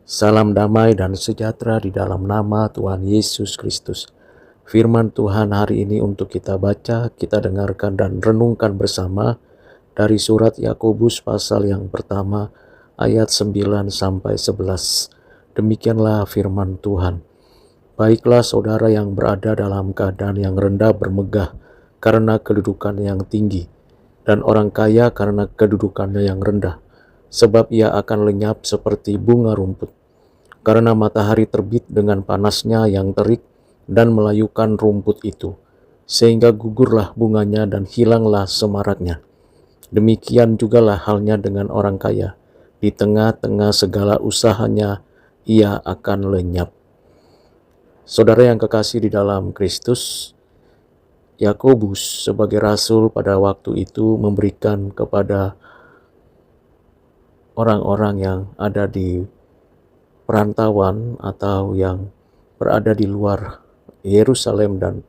Salam damai dan sejahtera di dalam nama Tuhan Yesus Kristus. Firman Tuhan hari ini untuk kita baca, kita dengarkan dan renungkan bersama dari surat Yakobus pasal yang pertama ayat 9 sampai 11. Demikianlah firman Tuhan. Baiklah saudara yang berada dalam keadaan yang rendah bermegah karena kedudukan yang tinggi, dan orang kaya karena kedudukannya yang rendah, sebab ia akan lenyap seperti bunga rumput. Karena matahari terbit dengan panasnya yang terik dan melayukan rumput itu, sehingga gugurlah bunganya dan hilanglah semaraknya. Demikian jugalah halnya dengan orang kaya. Di tengah-tengah segala usahanya, ia akan lenyap. Saudara yang kekasih di dalam Kristus, Yakobus sebagai rasul pada waktu itu memberikan kepada orang-orang yang ada di perantauan atau yang berada di luar Yerusalem dan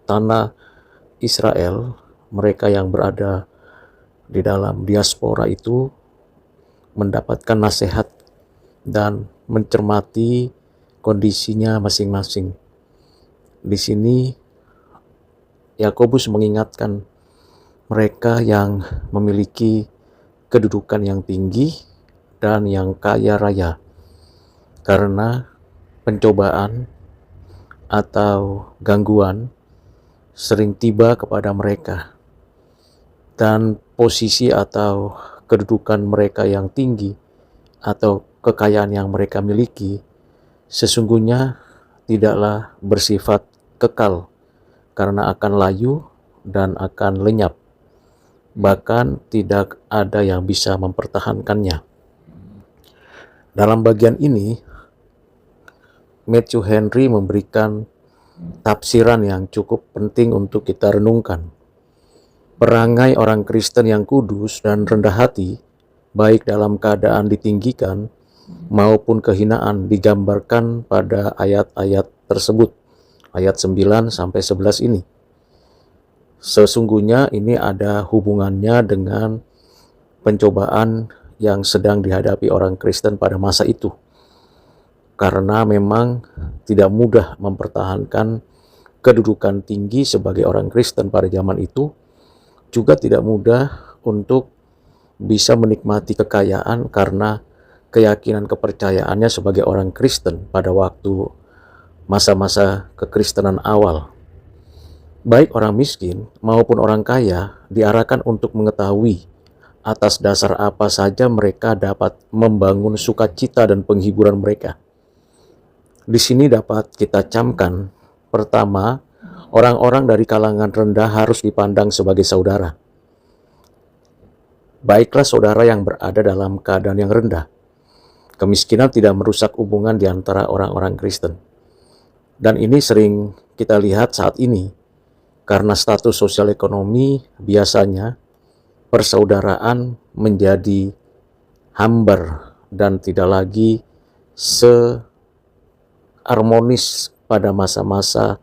tanah Israel, mereka yang berada di dalam diaspora itu mendapatkan nasihat dan mencermati kondisinya masing-masing. Di sini Yakobus mengingatkan mereka yang memiliki kedudukan yang tinggi dan yang kaya raya, karena pencobaan atau gangguan sering tiba kepada mereka, dan posisi atau kedudukan mereka yang tinggi atau kekayaan yang mereka miliki sesungguhnya tidaklah bersifat kekal, karena akan layu dan akan lenyap. Bahkan tidak ada yang bisa mempertahankannya. Dalam bagian ini, Matthew Henry memberikan tafsiran yang cukup penting untuk kita renungkan. Perangai orang Kristen yang kudus dan rendah hati, baik dalam keadaan ditinggikan maupun kehinaan, digambarkan pada ayat-ayat tersebut, ayat 9 sampai 11 ini. Sesungguhnya ini ada hubungannya dengan pencobaan yang sedang dihadapi orang Kristen pada masa itu, karena memang tidak mudah mempertahankan kedudukan tinggi sebagai orang Kristen pada zaman itu, juga tidak mudah untuk bisa menikmati kekayaan karena keyakinan kepercayaannya sebagai orang Kristen pada waktu masa-masa kekristenan awal. Baik orang miskin maupun orang kaya diarahkan untuk mengetahui atas dasar apa saja mereka dapat membangun sukacita dan penghiburan mereka. Di sini dapat kita camkan, pertama, orang-orang dari kalangan rendah harus dipandang sebagai saudara. Baiklah saudara yang berada dalam keadaan yang rendah. Kemiskinan tidak merusak hubungan di antara orang-orang Kristen. Dan ini sering kita lihat saat ini, karena status sosial ekonomi biasanya persaudaraan menjadi hambar dan tidak lagi seharmonis pada masa-masa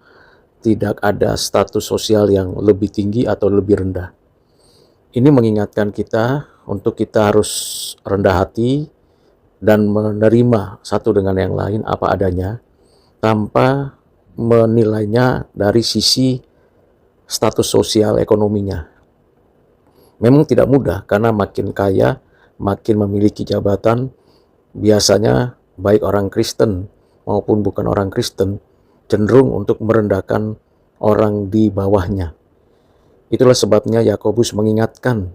tidak ada status sosial yang lebih tinggi atau lebih rendah. Ini mengingatkan kita untuk kita harus rendah hati dan menerima satu dengan yang lain apa adanya, tanpa menilainya dari sisi status sosial ekonominya. Memang tidak mudah, karena makin kaya, makin memiliki jabatan, biasanya baik orang Kristen maupun bukan orang Kristen cenderung untuk merendahkan orang di bawahnya. Itulah sebabnya Yakobus mengingatkan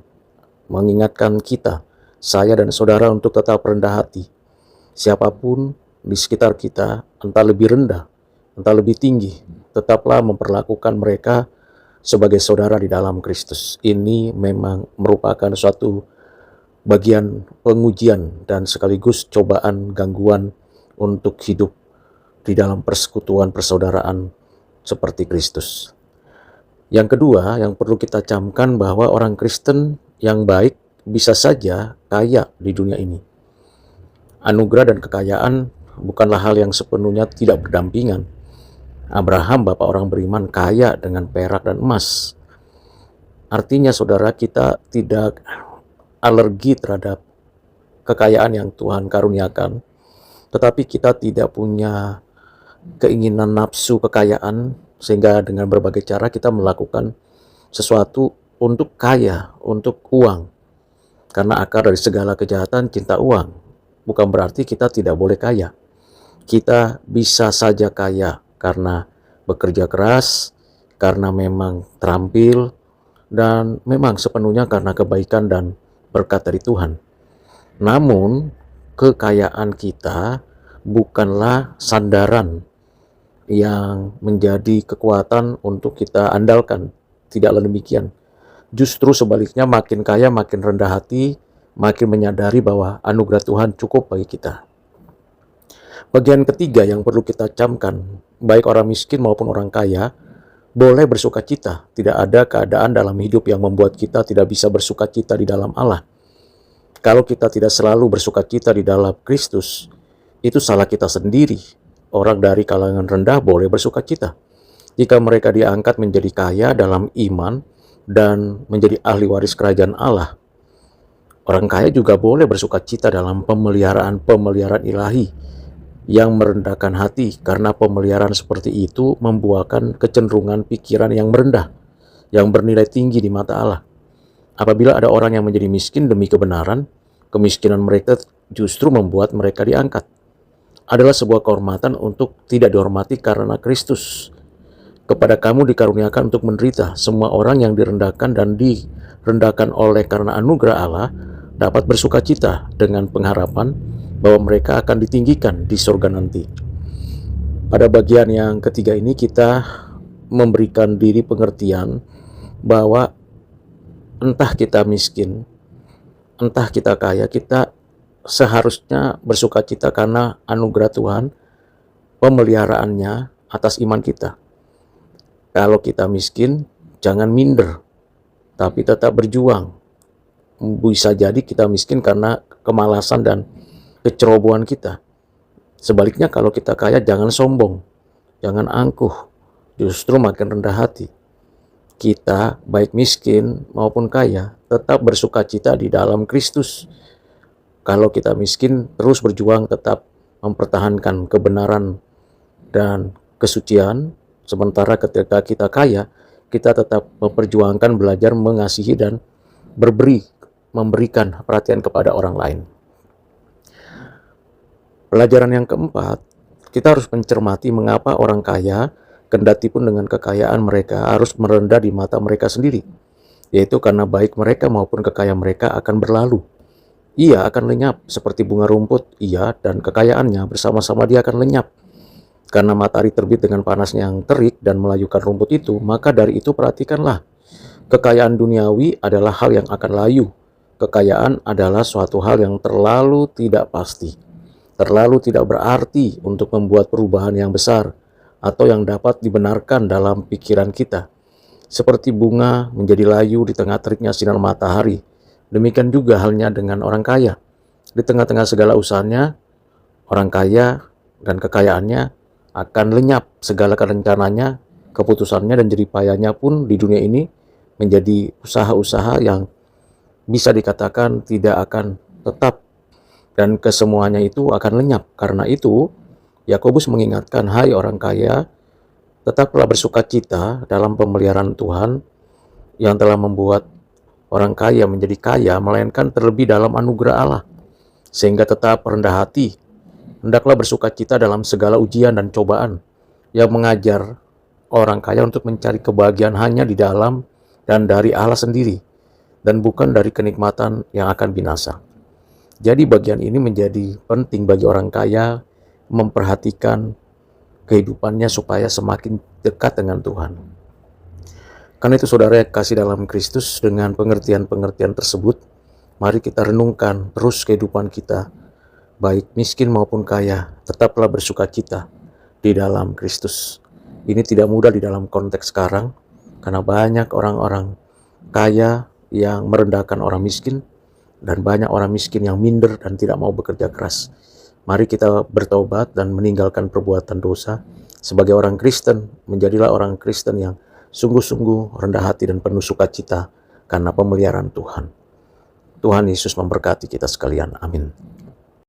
kita, saya dan saudara, untuk tetap rendah hati. Siapapun di sekitar kita, entah lebih rendah, entah lebih tinggi, tetaplah memperlakukan mereka sebagai saudara di dalam Kristus. Ini memang merupakan suatu bagian pengujian dan sekaligus cobaan gangguan untuk hidup di dalam persekutuan persaudaraan seperti Kristus. Yang kedua, yang perlu kita camkan bahwa orang Kristen yang baik bisa saja kaya di dunia ini. Anugerah dan kekayaan bukanlah hal yang sepenuhnya tidak berdampingan. Abraham, bapak orang beriman, kaya dengan perak dan emas. Artinya saudara, kita tidak alergi terhadap kekayaan yang Tuhan karuniakan, tetapi kita tidak punya keinginan nafsu kekayaan, sehingga dengan berbagai cara kita melakukan sesuatu untuk kaya, untuk uang. Karena akar dari segala kejahatan cinta uang. Bukan berarti kita tidak boleh kaya. Kita bisa saja kaya karena bekerja keras, karena memang terampil, dan memang sepenuhnya karena kebaikan dan berkat dari Tuhan. Namun, kekayaan kita bukanlah sandaran yang menjadi kekuatan untuk kita andalkan. Tidaklah demikian. Justru sebaliknya, makin kaya makin rendah hati, makin menyadari bahwa anugerah Tuhan cukup bagi kita. Bagian ketiga yang perlu kita camkan, baik orang miskin maupun orang kaya, boleh bersuka cita. Tidak ada keadaan dalam hidup yang membuat kita tidak bisa bersuka cita di dalam Allah. Kalau kita tidak selalu bersuka cita di dalam Kristus, itu salah kita sendiri. Orang dari kalangan rendah boleh bersuka cita jika mereka diangkat menjadi kaya dalam iman dan menjadi ahli waris kerajaan Allah. Orang kaya juga boleh bersuka cita dalam pemeliharaan ilahi yang merendahkan hati, karena pemeliharaan seperti itu membuahkan kecenderungan pikiran yang merendah, yang bernilai tinggi di mata Allah. Apabila ada orang yang menjadi miskin demi kebenaran, kemiskinan mereka justru membuat mereka diangkat. Adalah sebuah kehormatan untuk tidak dihormati karena Kristus. Kepada kamu dikaruniakan untuk menderita. Semua orang yang direndahkan dan direndahkan oleh karena anugerah Allah dapat bersuka cita dengan pengharapan bahwa mereka akan ditinggikan di surga nanti. Pada bagian yang ketiga ini kita memberikan diri pengertian bahwa entah kita miskin, entah kita kaya, kita seharusnya bersuka cita karena anugerah Tuhan, pemeliharaannya atas iman kita. Kalau kita miskin, jangan minder, tapi tetap berjuang. Bisa jadi kita miskin karena kemalasan dan kecerobohan kita. Sebaliknya kalau kita kaya, jangan sombong, jangan angkuh, justru makin rendah hati. Kita baik miskin maupun kaya tetap bersuka cita di dalam Kristus. Kalau kita miskin, terus berjuang tetap mempertahankan kebenaran dan kesucian. Sementara ketika kita kaya, kita tetap memperjuangkan belajar mengasihi dan memberikan perhatian kepada orang lain. Pelajaran yang keempat, kita harus mencermati mengapa orang kaya, kendati pun dengan kekayaan mereka, harus merendah di mata mereka sendiri. Yaitu karena baik mereka maupun kekayaan mereka akan berlalu. Ia akan lenyap seperti bunga rumput, ia dan kekayaannya bersama-sama dia akan lenyap. Karena matahari terbit dengan panasnya yang terik dan melayukan rumput itu, maka dari itu perhatikanlah. Kekayaan duniawi adalah hal yang akan layu. Kekayaan adalah suatu hal yang terlalu tidak pasti, terlalu tidak berarti untuk membuat perubahan yang besar atau yang dapat dibenarkan dalam pikiran kita. Seperti bunga menjadi layu di tengah teriknya sinar matahari, demikian juga halnya dengan orang kaya. Di tengah-tengah segala usahanya, orang kaya dan kekayaannya akan lenyap. Segala rencananya, keputusannya dan jeripayanya pun di dunia ini menjadi usaha-usaha yang bisa dikatakan tidak akan tetap, dan kesemuanya itu akan lenyap. Karena itu, Yakobus mengingatkan, hai orang kaya, tetaplah bersuka cita dalam pemeliharaan Tuhan yang telah membuat orang kaya menjadi kaya, melainkan terlebih dalam anugerah Allah, sehingga tetap rendah hati. Hendaklah bersuka cita dalam segala ujian dan cobaan yang mengajar orang kaya untuk mencari kebahagiaan hanya di dalam dan dari Allah sendiri, dan bukan dari kenikmatan yang akan binasa. Jadi bagian ini menjadi penting bagi orang kaya memperhatikan kehidupannya supaya semakin dekat dengan Tuhan. Karena itu saudara yang kasih dalam Kristus, dengan pengertian-pengertian tersebut, mari kita renungkan terus kehidupan kita, baik miskin maupun kaya, tetaplah bersuka cita di dalam Kristus. Ini tidak mudah di dalam konteks sekarang, karena banyak orang-orang kaya yang merendahkan orang miskin, dan banyak orang miskin yang minder dan tidak mau bekerja keras. Mari kita bertobat dan meninggalkan perbuatan dosa. Sebagai orang Kristen, menjadilah orang Kristen yang sungguh-sungguh rendah hati dan penuh sukacita karena pemeliharaan Tuhan. Tuhan Yesus memberkati kita sekalian. Amin.